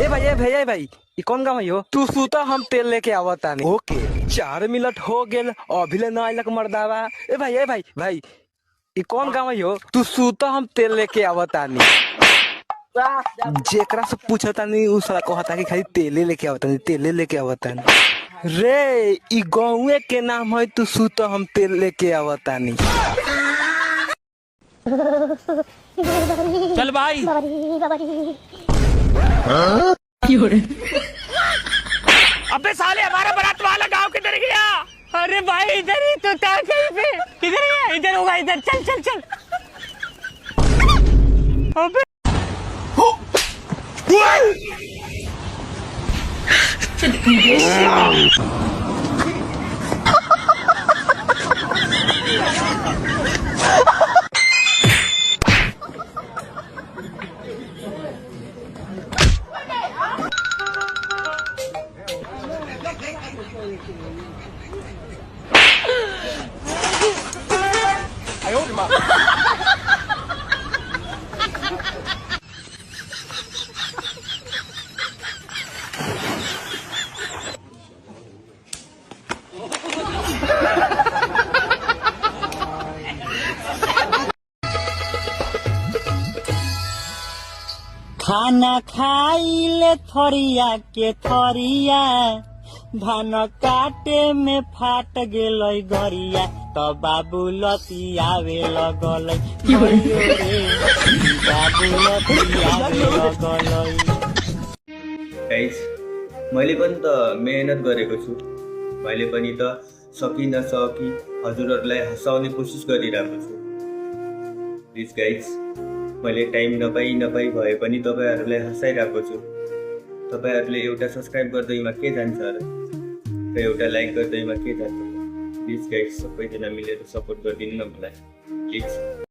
ए भाई ये कौन गाँव है हो? तू सूता हम तेल लेके आवता नहीं। ओके 4 मिनट हो गेल अभी ले ना आइलक मर्दावा। ए भाई भाई ये कौन गाँव है हो? तू सूता हम तेल लेके आवता नहीं। जेकरा से पूछता नहीं उ साला कहता कि खाली तेले लेके आवता नहीं, तेले लेके आवता नहीं। रे ई गाँवे के नाम है तू सूता हम तेल लेके आवता नहीं। चल भाई। अबे साले हमारा बारात वाला गांव किधर गया? अरे भाई इधर ही तो था कहीं पे। इधर ही है, इधर होगा, इधर चल चल चल। अबे खाना खाइले थरिया के थरिया, धान काटे में फाट गेलै गरिया, त बाबू लतियावे लगलै। बाबू लतियावे लगलै। गाइस मैले पनि त मेहनत गरेको छु। मैले पनि त सकि नसकि हजुरहरूलाई हँसाउने कोसिस गरिरहेको छु। प्लिज गाइस मैले टाइम नपाई भए पनि तपाईहरुलाई हँसाइरहेको छु। तपाईहरुले एउटा सब्स्क्राइब गर्दैमा के जान्छ र एउटा लाइक गर्दैमा के जान्छ? प्लिज गाइस सबैजना मिलेर सपोर्ट गरिदिनु न मलाई प्लिज।